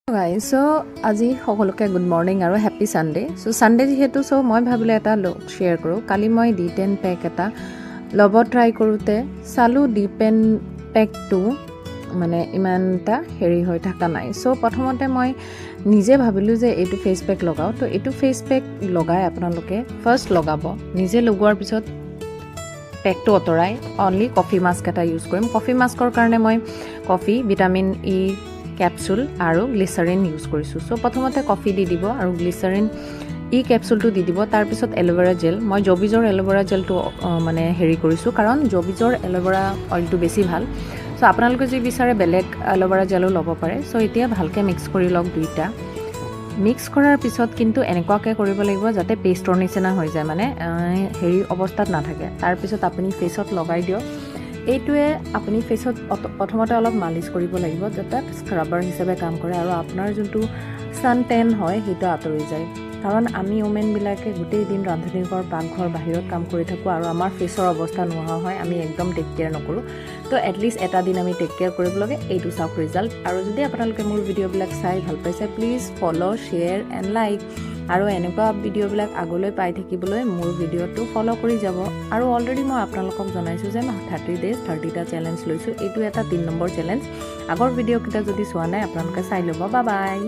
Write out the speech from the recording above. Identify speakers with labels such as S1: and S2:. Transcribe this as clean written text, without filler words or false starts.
S1: Guys, so আজি সকলোকে good morning আৰু হেপী সানডে সো সানডে যেহেতু সো মই ভাবিলে এটা শেয়াৰ কৰো কালি মই D10 পেক এটা লব ট্ৰাই কৰোতে চালু D10 পেকটো মানে ইমানটা হেৰি হৈ থকা নাই সো প্ৰথমতে মই নিজে ভাবিলো যে এইটো ফেস পেক লগাও তো এইটো ফেস পেক লগাই আপোনালোকে ফাৰ্স্ট লগাব নিজে লগোৱাৰ পিছত পেকটো অতৰাই অনলি কফি মাস্ক এটা ইউজ কৰিম কফি মাস্কৰ কাৰণে মই কফি ভিটামিন ই capsule আৰু গ্লিসাৰিন ইউজ কৰিছো সো প্ৰথমতে কফি দি দিব আৰু গ্লিসাৰিন ই ক্যাপসুলটো দি দিব তাৰ পিছত এলোভেৰা জেল মই জবিজৰ এলোভেৰা জেলটো মানে হেৰি কৰিছো কাৰণ জবিজৰ এলোভেৰা অইলটো বেছি ভাল সো আপোনালোকে যদি বিচাৰে বেলেগ এলোভেৰা জেলো ল'ব পাৰে সো এতিয়া ভালকে মিক্স কৰি লওক দুইটা মিক্স কৰাৰ পিছত কিন্তু এনেকুৱাকে কৰিব লাগিব যাতে পেষ্টৰ নিচিনা হৈ যায় মানে হেৰি অৱস্থাত নাথাকে তাৰ পিছত আপুনি ফেসত লগাই দিও এইটোৱে আপুনি ফেসত প্ৰথমতে অলপ মালিশ কৰিব লাগিব যাতে স্ক্ৰাবাৰ হিচাপে কাম কৰে আৰু আপোনাৰ যোনটো সান টেন হয় হেটো আতৰি যায় কাৰণ আমি ওমেন বিলাকে গোটেই দিন ৰান্ধনীঘৰ পাকঘৰ বাহিৰত কাম কৰি থাকো আৰু আমাৰ ফেসৰ অৱস্থা নোহোৱা হয় আমি একদম টেক কেয়াৰ নকৰো তো এটলিষ্ট এটা দিন আমি টেক কেয়াৰ কৰিব লাগে এইটো চাওক ৰিজাল্ট আৰু যদি আপোনালোকে মোৰ ভিডিঅ'বিলাক চাই ভাল পাইছে please follow share and like আৰু এনেকুৱা ভিডিঅ'বিলাক আগলৈ পাই থাকিবলৈ মোৰ ভিডিঅ'টো ফলো কৰি যাব আৰু অলৰেডি মই আপোনালোকক জনাইছো যে মই 30 ডেজ 30টা চ্যালেঞ্জ লৈছো এইটো এটা 3 নম্বৰ চ্যালেঞ্জ আগৰ ভিডিঅ' কিটা যদি চোৱা নাই আপোনালোকে চাই ল'ব বাই বাই